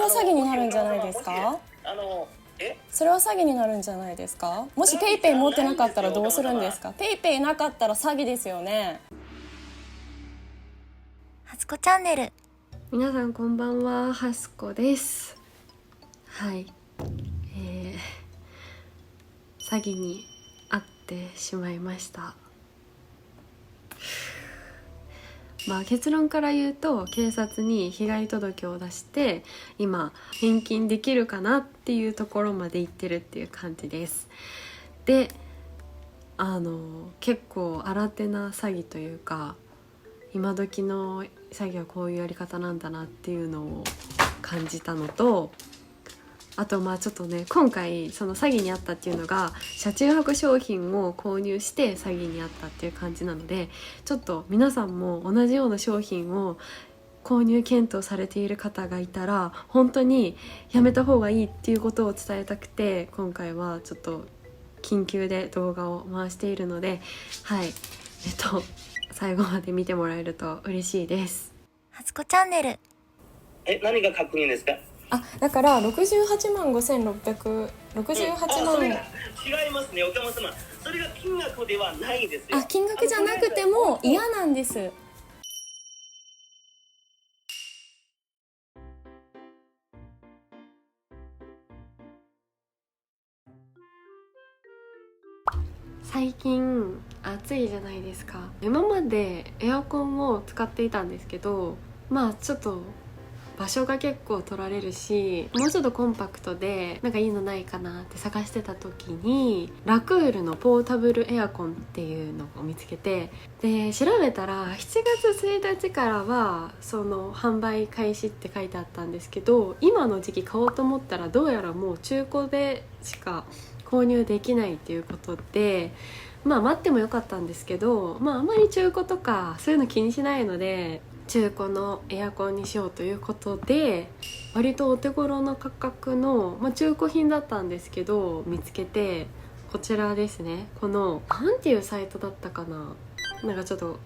それは詐欺になるんじゃないですか？それは詐欺になるんじゃないですか？もしペイペイ持ってなかったらどうするんですか？ペイペイなかったら詐欺ですよね。はすこチャンネル。皆さんこんばんは、はすこです。はい、詐欺に遭ってしまいました。結論から言うと、警察に被害届を出して今返金できるかなっていうところまで行ってるっていう感じです。で、結構新手な詐欺というか、今時の詐欺はこういうやり方なんだなっていうのを感じたのと、あとちょっとね、今回その詐欺にあったっていうのが車中泊商品を購入して詐欺にあったっていう感じなので、ちょっと皆さんも同じような商品を購入検討されている方がいたら本当にやめた方がいいっていうことを伝えたくて、今回はちょっと緊急で動画を回しているので、最後まで見てもらえると嬉しいです。はすこチャンネル。何が確認ですか？だから68万5668万、それが違いますね、おかま様。それが金額ではないですよ。金額じゃなくても嫌なんです。最近暑いじゃないですか。今までエアコンを使っていたんですけど、ちょっと場所が結構取られるし、もうちょっとコンパクトでいいのないかなって探してた時に、ラクールのポータブルエアコンっていうのを見つけて、で調べたら7月1日からはその販売開始って書いてあったんですけど、今の時期買おうと思ったらどうやらもう中古でしか購入できないっていうことで、待ってもよかったんですけど、あんまり中古とかそういうの気にしないので、中古のエアコンにしようということで、割とお手頃な価格の、中古品だったんですけど見つけて、こちらですね。このなんていうサイトだったかな、ちょっと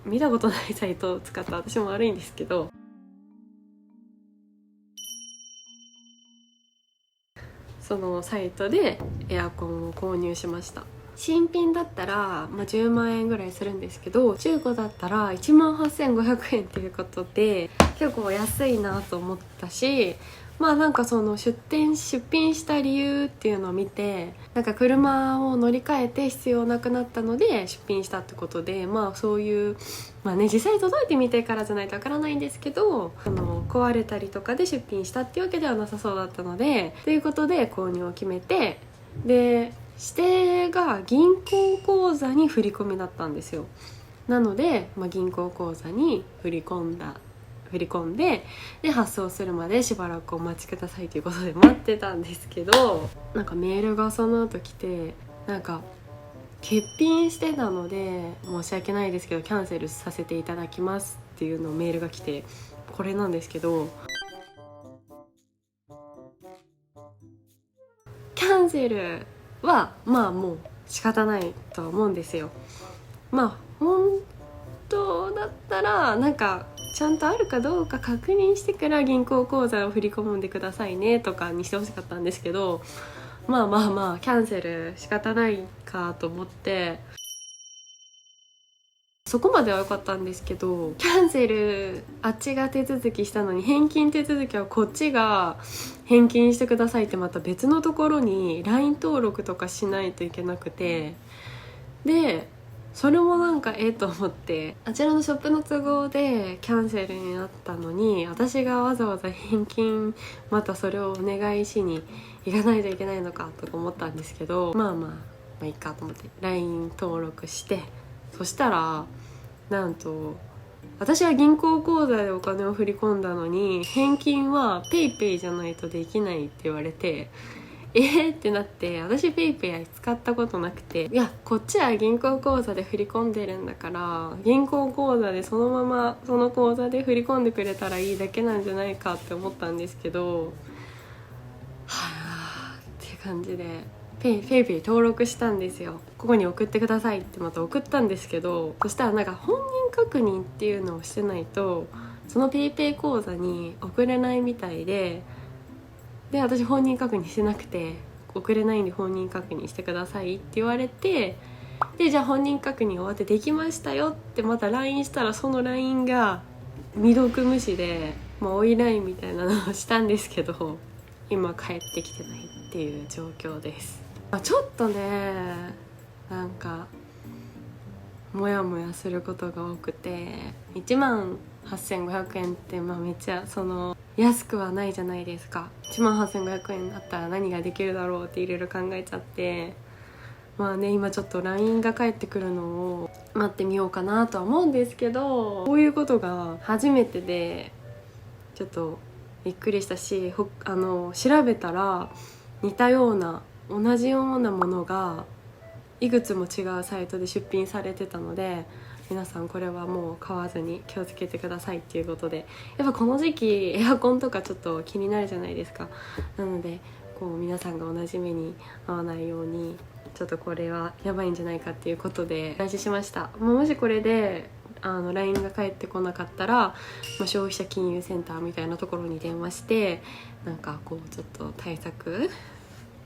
見たことないサイトを使った私も悪いんですけど、そのサイトでエアコンを購入しました。新品だったら、10万円ぐらいするんですけど、中古だったら1万8500円っていうことで結構安いなと思ったし、その出品した理由っていうのを見て、車を乗り換えて必要なくなったので出品したってことで、そういう実際届いてみてからじゃないとわからないんですけど、壊れたりとかで出品したっていうわけではなさそうだったので、ということで購入を決めて、で指定が銀行口座に振り込みだったんですよ。なので、銀行口座に振り込んで、発送するまでしばらくお待ちくださいということで待ってたんですけど、メールがその後来て、欠品してたので申し訳ないですけどキャンセルさせていただきますっていうのをメールが来て、これなんですけど、キャンセルはもう仕方ないとは思うんですよ。本当だったらちゃんとあるかどうか確認してから銀行口座を振り込んでくださいねとかにしてほしかったんですけど、キャンセル仕方ないかと思って、そこまでは良かったんですけど、キャンセルあっちが手続きしたのに返金手続きはこっちが返金してくださいってまた別のところに LINE 登録とかしないといけなくて、でそれもと思って、あちらのショップの都合でキャンセルになったのに、私がわざわざ返金またそれをお願いしに行かないといけないのかとか思ったんですけど、いいかと思って LINE 登録して、そしたらなんと私は銀行口座でお金を振り込んだのに返金は PayPay じゃないとできないって言われて、ってなって、私PayPay使ったことなくて、いやこっちは銀行口座で振り込んでるんだから銀行口座でそのままその口座で振り込んでくれたらいいだけなんじゃないかって思ったんですけど、っていう感じでPayPay登録したんですよ。ここに送ってくださいってまた送ったんですけど、そしたら本人確認っていうのをしてないとその PayPay 口座に送れないみたいで、私本人確認してなくて、送れないんで本人確認してくださいって言われて、でじゃあ本人確認終わってできましたよってまた LINE したら、その LINE が未読無視で、追い LINE みたいなのをしたんですけど、今帰ってきてないっていう状況です。ちょっとね、なんかモヤモヤすることが多くて、1万8500円ってめっちゃ安くはないじゃないですか。1万8500円あったら何ができるだろうっていろいろ考えちゃって、今ちょっと LINE が返ってくるのを待ってみようかなとは思うんですけど、こういうことが初めてでちょっとびっくりしたし、調べたら似たような同じようなものがいくつも違うサイトで出品されてたので、皆さんこれはもう買わずに気をつけてくださいっていうことで、やっぱこの時期エアコンとかちょっと気になるじゃないですか。なので皆さんが同じ目に遭わないように、ちょっとこれはやばいんじゃないかっていうことでお出ししました。もしこれでLINE が返ってこなかったら、消費者金融センターみたいなところに電話して、ちょっと対策、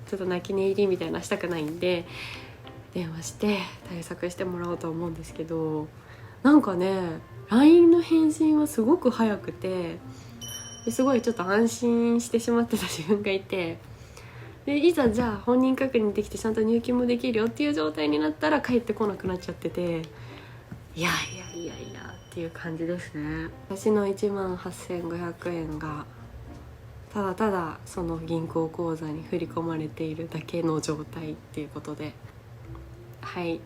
ちょっと泣き寝入りみたいなしたくないんで電話して対策してもらおうと思うんですけど、なんかね LINE の返信はすごく早くて、すごいちょっと安心してしまってた自分がいて、でいざじゃあ本人確認できてちゃんと入金もできるよっていう状態になったら帰ってこなくなっちゃってて、いやっていう感じですね。私の1万8500円がただただその銀行口座に振り込まれているだけの状態っていうことで、はい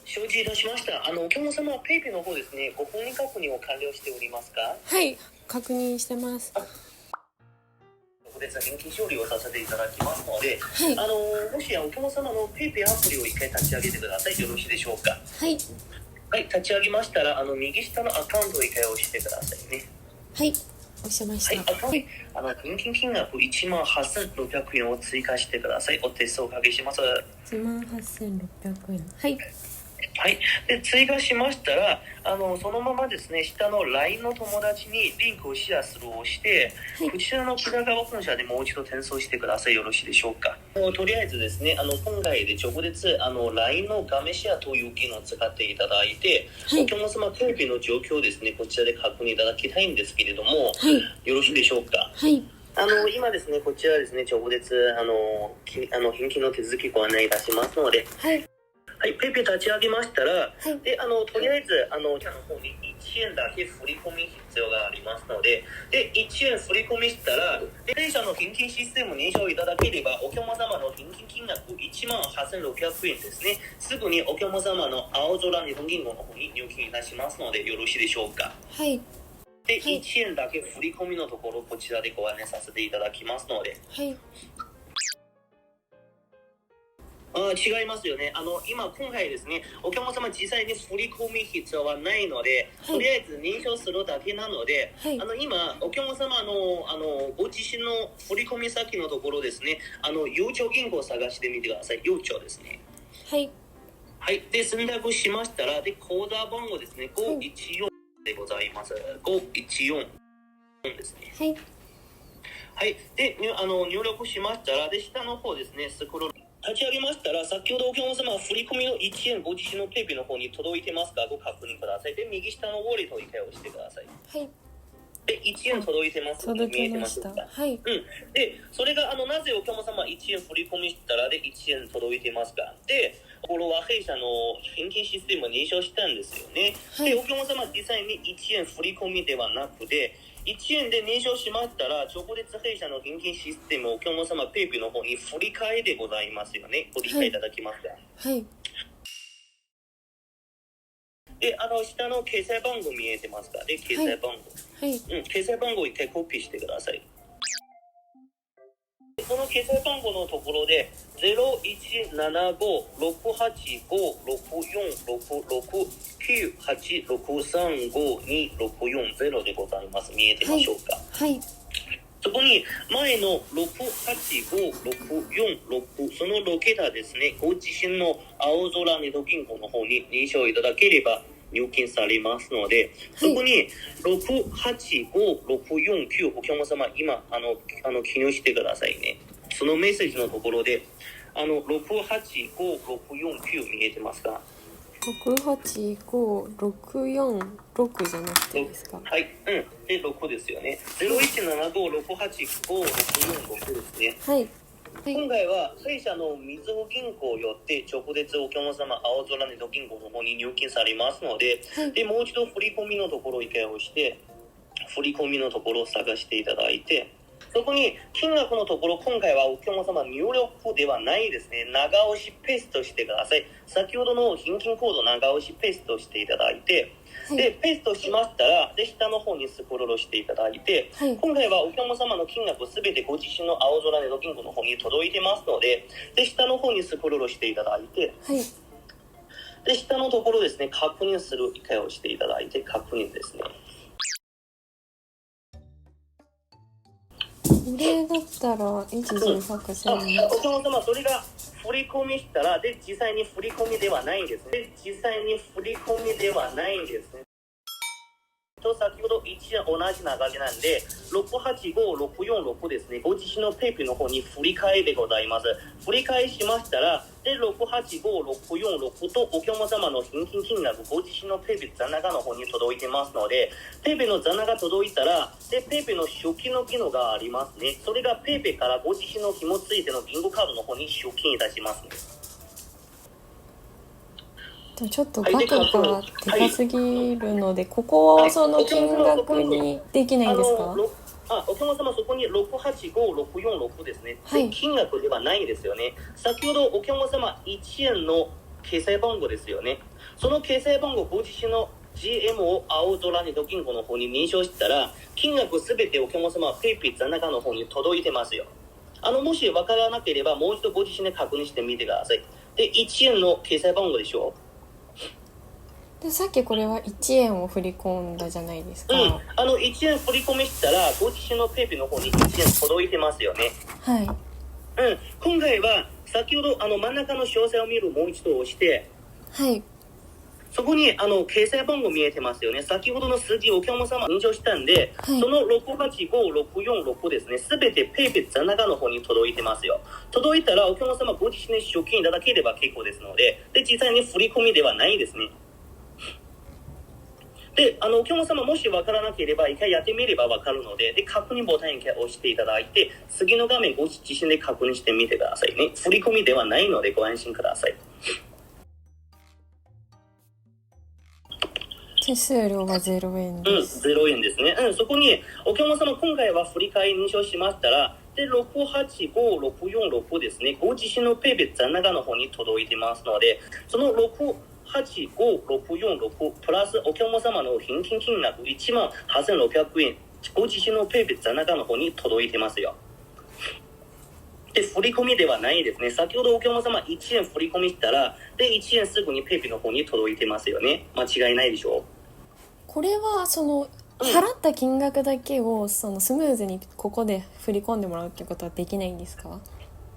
承知いたしました。お客様はペイペイの方ですね、ご本人確認を完了しておりますか？はい、確認してます。ここで現金処理をさせていただきますので、はい、もしお客様のペイペイアプリを一回立ち上げてください。よろしいでしょうか？はいはい、立ち上げましたら右下のアカウントを一回押してくださいね。はい、押しましはい、た。アカウント現金金額1万8600円を追加してください。お手数をおかけします。1万8600円。はい。はい、で追加しましたらそのままですね、下の LINE の友達にリンクをシェアするをして、はい、こちらの北川本社でもう一度転送してください。よろしいでしょうか？とりあえずですね、今回で直接LINE の画面シェアという機能を使っていただいて、はい、お客様ペイペイの状況をですね、こちらで確認いただきたいんですけれども、はい、よろしいでしょうか？はい、今ですね、こちらですね、直接返金の手続きご案内いたしますので、はい、はい、ペイペイ立ち上げましたら、はい、でとりあえずキャの方に1円だけ振り込み必要がありますので、1円振り込みしたら、弊社の返金システム認証いただければ、お客様の返金金額1万8600円ですね、すぐにお客様の青空日本銀行の方に入金いたしますので、よろしいでしょうか？はい、で、1円だけ振り込みのところ、こちらでご案内させていただきますので。はい。違いますよね。今回ですね、お客様実際に振り込み必要はないので、はい、とりあえず認証するだけなので、はい、今お客様のご自身の振り込み先のところですね、ゆうちょ銀行を探してみてください。ゆうちょですね。はい、はい、で選択しましたら、で口座番号ですね、514でございます。514ですね。はい、はい、で入力しましたら、で下の方ですね、スクロール立ち上げましたら、先ほどお客様振り込みの1円ご自身のペイペイの方に届いてますかご確認ください。で右下のウォレットを一回押してください。はい。で1円届いてます。届きました。はい。でそれがなぜお客様1円振り込みしたらで1円届いてますか。でこれは弊社の返金システムを認証したんですよね。はい、でお客様実際に1円振り込みではなくて、1円で認証しましたら、直接弊社の返金システムをお客様ペイペイの方に振り替えでございますよね。ご理解いただきますか？はい。で下の決済番号見えてますか？で決済番号、はい、決済番号を一回コピーしてください。その決済番号のところで0175-68566986352640でございます。見えてましょうか。はい。そこに前の685646その6桁ですね、ご自身の青空ネット銀行の方に認証いただければ入金されますので、そこに685649お客様今記入してくださいね。そのメッセージのところで685649見えてますか685646じゃなくてですか。はい、で6ですよね。0175685646ですね。はい。今回は弊社のみずほ銀行よって直接お客様青空ネット銀行の方に入金されますので、でもう一度振り込みのところを一回押して振り込みのところを探していただいて、そこに金額のところ今回はお客様入力ではないですね、長押しペーストしてください。先ほどの返金コード長押しペーストしていただいて、でペーストしましたらで下の方にスクロールしていただいて、今回はお客様の金額すべてご自身の青空ネット銀行の方に届いてますので、で下の方にスクロールしていただいて、で下のところですね、確認する一回をしていただいて確認ですね。これだったら10100お客様それが振り込みしたらで実際に振り込みではないんですね。実際に振り込みではないんですね。と先ほど一応同じ流れなんで685646ですね、ご自身のペイペイの方に振り替えでございます。振り替えしましたらで685646とお客様の返金金額ご自身のペイペイ残高の方に届いてますので、ペイペイの残高届いたらでペイペイの初期の機能がありますね。それがペイペイからご自身の紐ついての銀行カードの方に出金いたしますね。ちょっと額がでかすぎるので、ここはその金額にできないんですか？お客様そこに685646ですね、金額ではないんですよね。先ほどお客様1円の決済番号ですよね。その決済番号ご自身の GMO 青空ネット銀行の方に認証したら金額すべてお客様ペイペイ残高の方に届いてますよ。もし分からなければもう一度ご自身で確認してみてください。で1円の決済番号でしょう。でさっきこれは1円を振り込んだじゃないですか。1円振り込みしたらご自身のペイペイの方に1円届いてますよね。今回は先ほど真ん中の詳細を見るもう一度押して、そこに決済番号見えてますよね。先ほどの数字お客様認証したんで、その685646ですね、すべてペイペイ残高の方に届いてますよ。届いたらお客様ご自身で出金いただければ結構ですので、実際に振り込みではないですね。でお客様もし分からなければ一回やってみれば分かるので、確認ボタンを押していただいて次の画面ご自身で確認してみてくださいね。振り込みではないのでご安心ください。手数料が0円です。0円ですね。そこにお客様今回は振り替え認証しましたらで685646ですね、ご自身のペイペイ残高の方に届いてますので、その685646プラスお客様の返金金額18,600円ご自身のペイペイ残高の方に届いてますよ。で振り込みではないですね。先ほどお客様1円振り込みしたらで1円すぐにペイペイの方に届いてますよね。間違いないでしょう。これはその払った金額だけをそのスムーズにここで振り込んでもらうっていうことはできないんですか？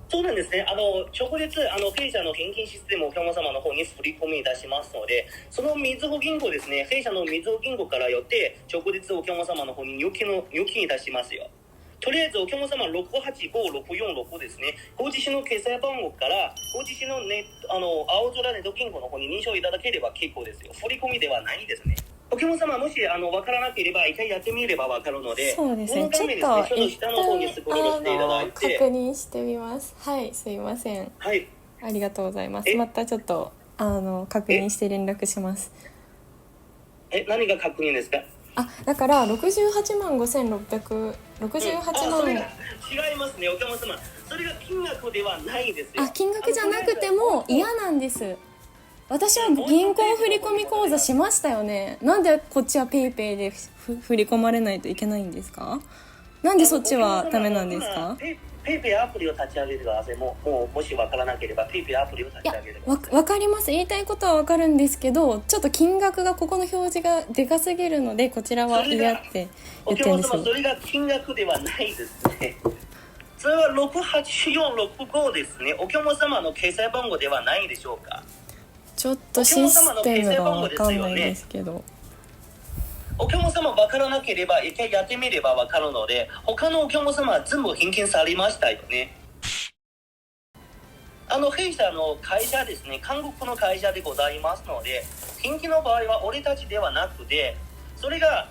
そうなんですね。直接弊社の返金システムをお客様の方に振り込みいたしますので、そのみずほ銀行ですね、弊社のみずほ銀行からよって直接お客様の方に入金いたしますよ。とりあえずお客様685646ですね、ご自身の決済番号からご自身の青空ネット銀行の方に認証いただければ結構ですよ。振り込みではないですね。お客様もし分からなければ一回やってみれば分かるので、そうですね、ちょっと一旦確認してみます。はい、すいません。はい、ありがとうございます。またちょっと確認して連絡します。何が確認ですか？だから68万5668万、それが違いますね。お客様それが金額ではないですよ。金額じゃなくても嫌なんです。私は銀行振込口座しましたよね。なんでこっちはペイペイで振り込まれないといけないんですか？なんでそっちはダメなんですか？ペイペイアプリを立ち上げてください。もしわからなければペイペイアプリを立ち上げてください。わかります。言いたいことはわかるんですけど、ちょっと金額がここの表示がでかすぎるので、こちらは嫌って言ってるんですよ。それが金額ではないですね。それは68465ですね。お客様の決済番号ではないでしょうか。ちょっとシステムがわかんないですけど。お客様分からなければ一回やってみれば分かるので、他のお客様は全部返金されましたよね。弊社の会社ですね、韓国の会社でございますので、返金の場合は俺たちではなくて、それが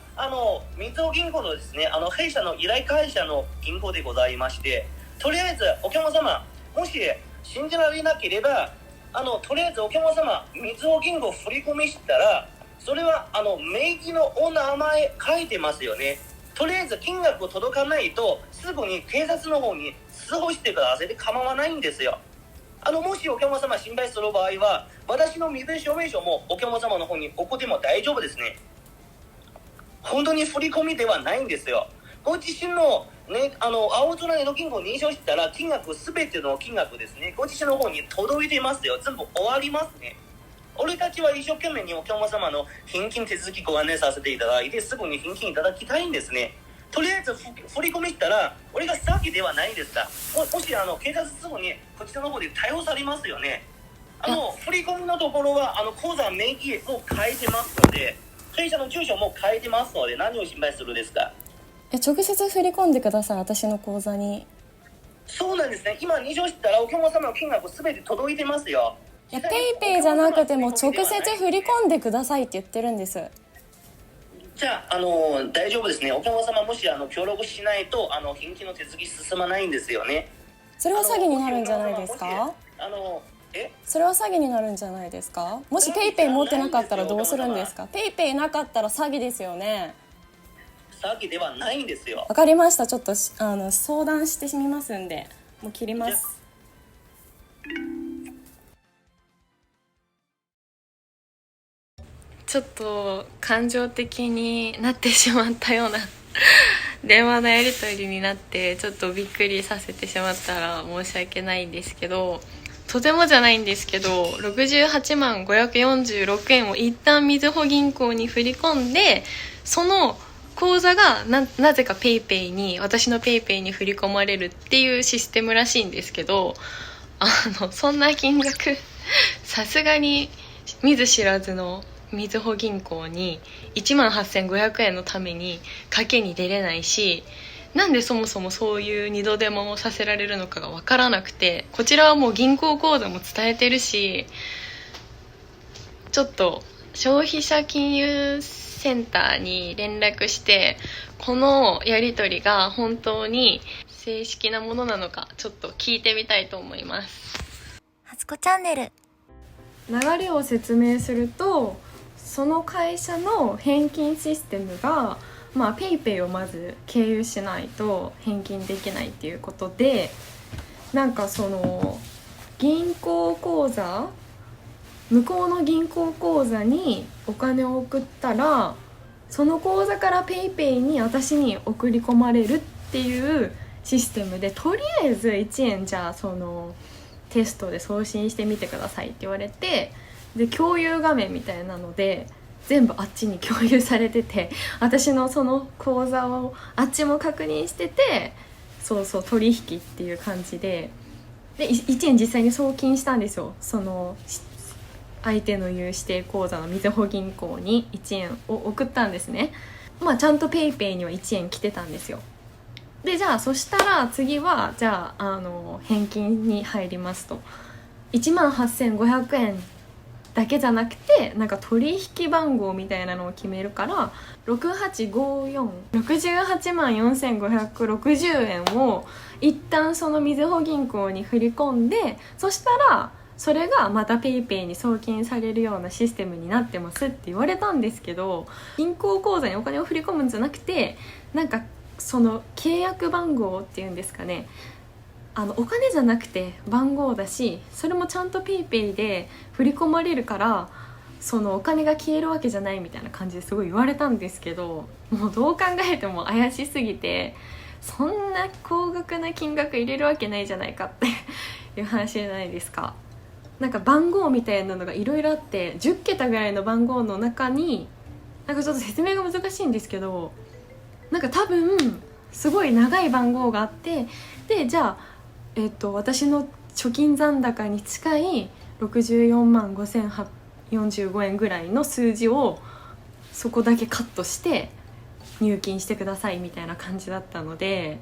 みずほ銀行のですね、弊社の依頼会社の銀行でございまして、とりあえずお客様もし信じられなければとりあえずお客様みずほ銀行振り込みしたら、それは名義のお名前書いてますよね。とりあえず金額届かないとすぐに警察の方に通報してくださいで構わないんですよ。もしお客様心配する場合は、私の身分証明書もお客様の方に送っても大丈夫ですね。本当に振り込みではないんですよ。ご自身のね、青空ネット銀行を認証したら金額、全ての金額ですね、ご自身の方に届いてますよ。全部終わりますね。俺たちは一生懸命にお客様の返金手続きご案内させていただいて、すぐに返金いただきたいんですね。とりあえず振り込みしたら、俺が詐欺ではないですか。もし警察すぐにこちらの方で逮捕されますよね。振り込みのところは口座名義も変えてますので、会社の住所も変えてますので、何を心配するですか。直接振り込んでください、私の口座に。そうなんですね。今認証したらお客様の金額全て届いてますよ。いや、ペイペイじゃなくても直接振り込んでくださいって言ってるんです。じゃあ、大丈夫ですね。お客様もし協力しないと返金の手続き進まないんですよね。それは詐欺になるんじゃないですか？それは詐欺になるんじゃないですか？もしペイペイ持ってなかったらどうするんですか？ペイペイなかったら詐欺ですよね。詐欺ではないんですよ。わかりました。ちょっと相談してみますんで、もう切ります。ちょっと感情的になってしまったような電話のやり取りになって、ちょっとびっくりさせてしまったら申し訳ないんですけど、とてもじゃないんですけど、68万546円を一旦みずほ銀行に振り込んで、その口座がなぜかペイペイに、私のペイペイに振り込まれるっていうシステムらしいんですけど、そんな金額さすがに見ず知らずのみずほ銀行に1万8500円のために賭けに出れないし、なんでそもそもそういう二度手間をさせられるのかが分からなくて、こちらはもう銀行口座も伝えてるし、ちょっと消費者金融センターに連絡して、このやり取りが本当に正式なものなのかちょっと聞いてみたいと思います。初子チャンネル。流れを説明すると、その会社の返金システムがペイペイをまず経由しないと返金できないっていうことで、なんかその銀行口座、向こうの銀行口座にお金を送ったら、その口座からペイペイに私に送り込まれるっていうシステムで、とりあえず1円じゃあそのテストで送信してみてくださいって言われて、で共有画面みたいなので全部あっちに共有されてて、私のその口座をあっちも確認してて、そう取引っていう感じで1円実際に送金したんですよ。その相手の言う指定口座のみずほ銀行に1円を送ったんですね。ちゃんとペイペイには1円来てたんですよ。でじゃあそしたら次はじゃあ返金に入りますと、1万8500円だけじゃなくて、なんか取引番号みたいなのを決めるから、685468万4560円を一旦そのみずほ銀行に振り込んで、そしたらそれがまたペイペイに送金されるようなシステムになってますって言われたんですけど、銀行口座にお金を振り込むんじゃなくて、なんかその契約番号っていうんですかね、お金じゃなくて番号だし、それもちゃんとペイペイで振り込まれるから、そのお金が消えるわけじゃないみたいな感じですごい言われたんですけど、もうどう考えても怪しすぎて、そんな高額な金額入れるわけないじゃないかっていう話じゃないですか。なんか番号みたいなのがいろいろあって、10桁ぐらいの番号の中になんかちょっと説明が難しいんですけど、なんか多分すごい長い番号があって、でじゃあ、私の貯金残高に近い64万5045円ぐらいの数字をそこだけカットして入金してくださいみたいな感じだったので、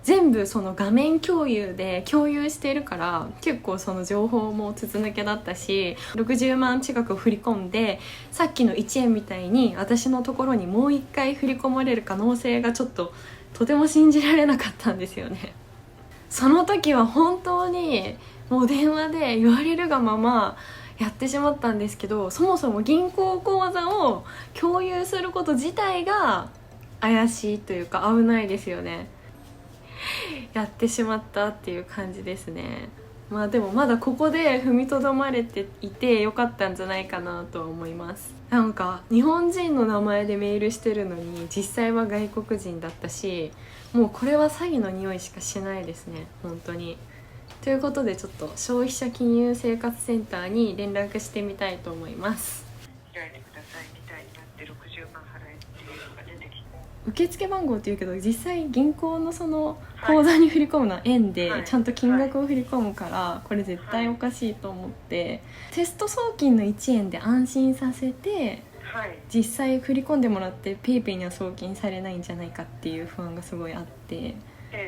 全部その画面共有で共有しているから結構その情報も筒抜けだったし、60万近く振り込んでさっきの1円みたいに私のところにもう一回振り込まれる可能性がちょっととても信じられなかったんですよね。その時は本当にもう電話で言われるがままやってしまったんですけど、そもそも銀行口座を共有すること自体が怪しいというか危ないですよね。やってしまったっていう感じですね。まあでもまだここで踏みとどまれていてよかったんじゃないかなとは思います。なんか日本人の名前でメールしてるのに実際は外国人だったし、もうこれは詐欺の匂いしかしないですね本当に。ということでちょっと消費者金融生活センターに連絡してみたいと思います。開いてくださいみたいになって60万払えっていうのが出てきて、受付番号って言うけど実際銀行のその口座に振り込むのは円でちゃんと金額を振り込むからこれ絶対おかしいと思ってテスト送金の1円で安心させて実際振り込んでもらって PayPay には送金されないんじゃないかっていう不安がすごいあって、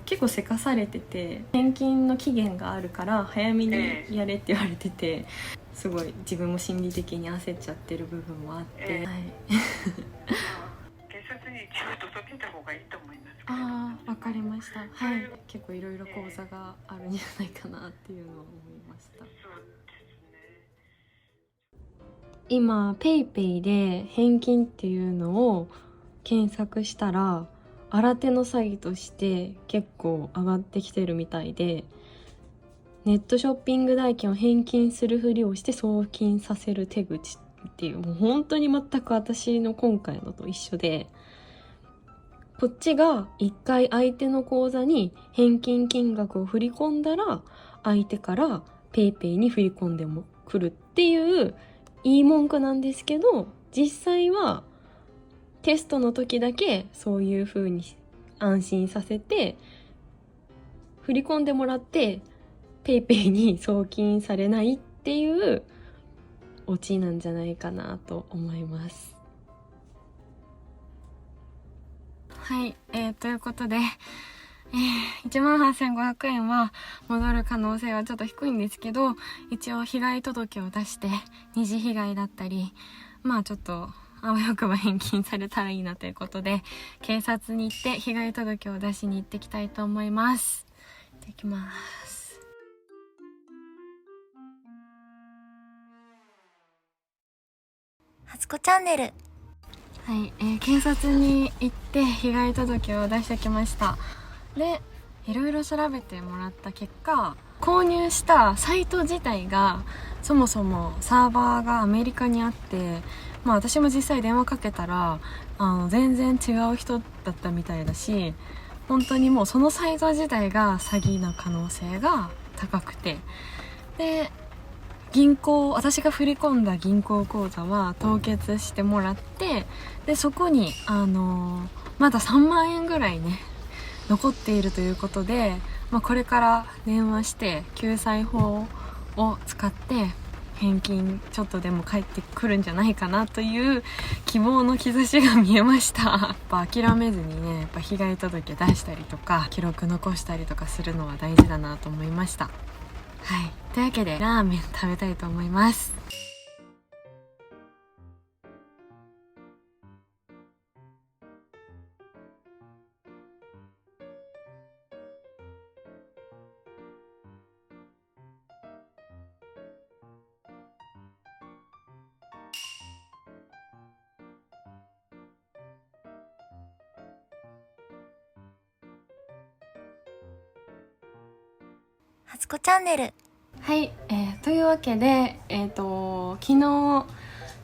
結構せかされてて返金の期限があるから早めにやれって言われてて、すごい自分も心理的に焦っちゃってる部分もあって、はい警察に一応届けた方がいいと思いますけど。ああ、わかりました。はい、結構いろいろ講座があるんじゃないかなっていうのを思いました。そうですね。今 PayPay で返金っていうのを検索したら新手の詐欺として結構上がってきてるみたいで、ネットショッピング代金を返金するふりをして送金させる手口っていう、もう本当に全く私の今回のと一緒で、こっちが一回相手の口座に返金金額を振り込んだら相手から PayPay に振り込んでもくるっていういい文句なんですけど、実際はテストの時だけそういう風に安心させて振り込んでもらって PayPay に送金されないっていうオチなんじゃないかなと思います。はい、ということで、18,500 円は戻る可能性はちょっと低いんですけど、一応被害届を出して二次被害だったり、まあちょっとあわよくば返金されたらいいなということで、警察に行って被害届を出しに行ってきたいと思います。行ってきます。初子チャンネル。はい、警察に行って被害届を出してきました。で、いろいろ調べてもらった結果、購入したサイト自体がそもそもサーバーがアメリカにあって、まあ私も実際電話かけたら全然違う人だったみたいだし、本当にもうそのサイト自体が詐欺な可能性が高くて、で私が振り込んだ銀行口座は凍結してもらって、でそこにまだ3万円ぐらいね残っているということで、これから電話して救済法を使って返金ちょっとでも返ってくるんじゃないかなという希望の兆しが見えました。やっぱ諦めずにね、やっぱ被害届出したりとか記録残したりとかするのは大事だなと思いました。はい、というわけでラーメン食べたいと思います。初子チャンネル。はい、というわけで、昨日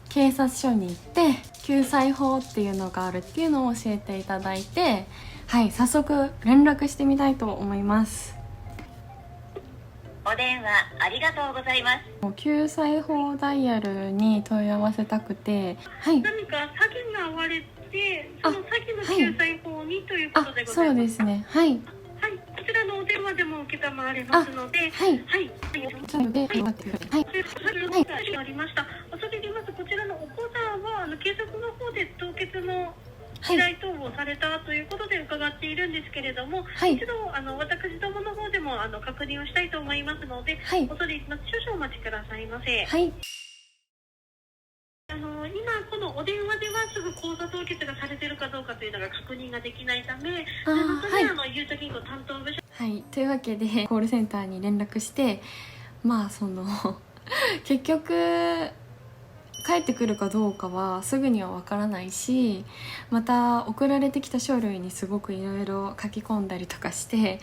警察署に行って救済法っていうのがあるっていうのを教えていただいて、はい、早速連絡してみたいと思います。お電話ありがとうございます。救済法ダイヤルに問い合わせたくて、はい。何か詐欺が遭われて、その詐欺の救済法にということでございますか？そうですね。はい。はい、こちらのお電話でも受けたまわれますので、はい。はい。なので、はい。ありました。恐れ入ります。こちらのお口座は警察の方で凍結の依頼等をされたということで伺っているんですけれども、はい、一度私どもの方でも確認をしたいと思いますので、はい、恐れ入ります。少々お待ちくださいませ。はい。今このお電話ではすぐ口座凍結がされているかどうかというのが確認ができないため、本当にゆうと銀行担当部署、はい、というわけでコールセンターに連絡して、まあ結局帰ってくるかどうかはすぐにはわからないし、また送られてきた書類にすごくいろいろ書き込んだりとかして、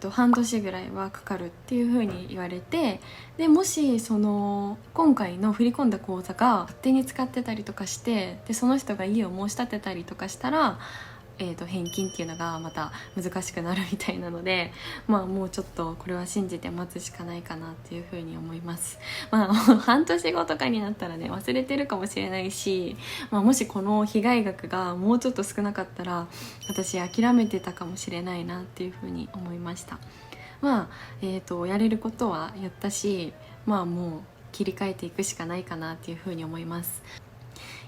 半年ぐらいはかかるっていう風に言われて、でもし今回の振り込んだ口座が勝手に使ってたりとかして、でその人が家を申し立てたりとかしたら、返金っていうのがまた難しくなるみたいなので、まあもうちょっとこれは信じて待つしかないかなっていうふうに思います。まあ半年後とかになったらね、忘れてるかもしれないし、まあ、もしこの被害額がもうちょっと少なかったら私諦めてたかもしれないなっていうふうに思いました。まあやれることはやったし、まあもう切り替えていくしかないかなっていうふうに思います。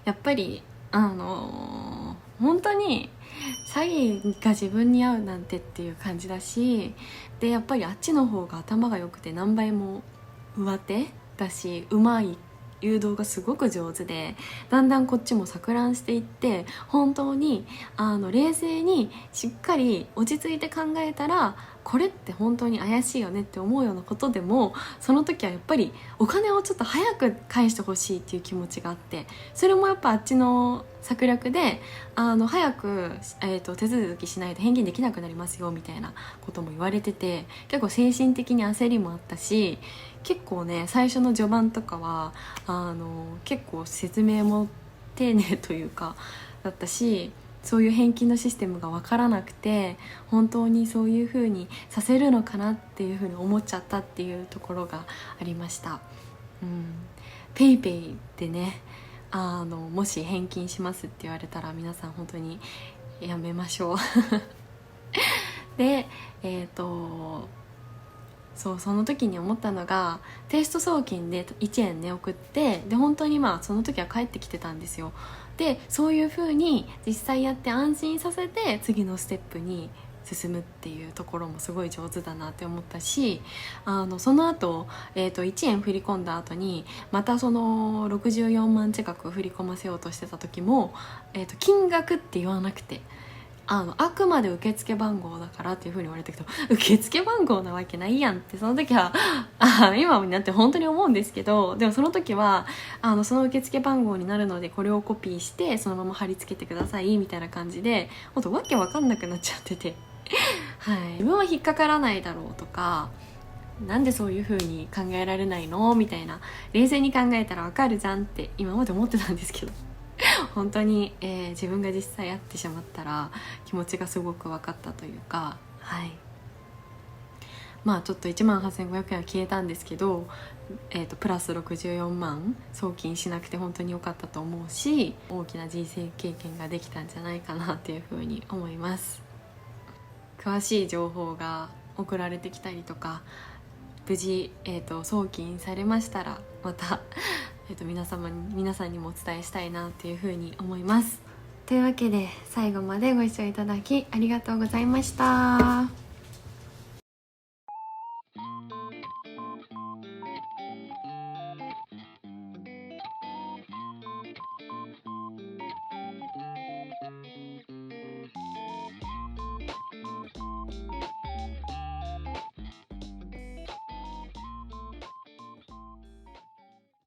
やっぱり本当に詐欺が自分に合うなんてっていう感じだし、でやっぱりあっちの方が頭が良くて何倍も上手だし、うまい誘導がすごく上手で、だんだんこっちも錯乱していって、本当に冷静にしっかり落ち着いて考えたら、これって本当に怪しいよねって思うようなことでも、その時はやっぱりお金をちょっと早く返してほしいっていう気持ちがあって、それもやっぱあっちの策略で早く、手続きしないと返金できなくなりますよみたいなことも言われてて、結構精神的に焦りもあったし、結構ね最初の序盤とかは結構説明も丁寧というかだったし、そういう返金のシステムが分からなくて、本当にそういう風にさせるのかなっていう風に思っちゃったっていうところがありました。ペイペイでねもし返金しますって言われたら、皆さん本当にやめましょうでその時に思ったのが、テスト送金で1円ね送って、で本当にその時は帰ってきてたんですよ。でそういう風に実際やって安心させて次のステップに進むっていうところもすごい上手だなって思ったし、その後、1円振り込んだ後にまたその64万近く振り込ませようとしてた時も、金額って言わなくて、あくまで受付番号だからっていう風に言われたけど、受付番号なわけないやんってその時は今になって本当に思うんですけど、でもその時はその受付番号になるのでこれをコピーしてそのまま貼り付けてくださいみたいな感じで、本当わけわかんなくなっちゃっててはい、自分は引っかからないだろうとか、なんでそういう風に考えられないのみたいな、冷静に考えたらわかるじゃんって今まで思ってたんですけど本当に、自分が実際会ってしまったら気持ちがすごく分かったというか、はい、まあちょっと18,500円は消えたんですけど、プラス64万送金しなくて本当に良かったと思うし、大きな人生経験ができたんじゃないかなっていうふうに思います。詳しい情報が送られてきたりとか、無事、送金されましたらまた皆さんにもお伝えしたいなっていうふうに思います。というわけで最後までご視聴いただきありがとうございました。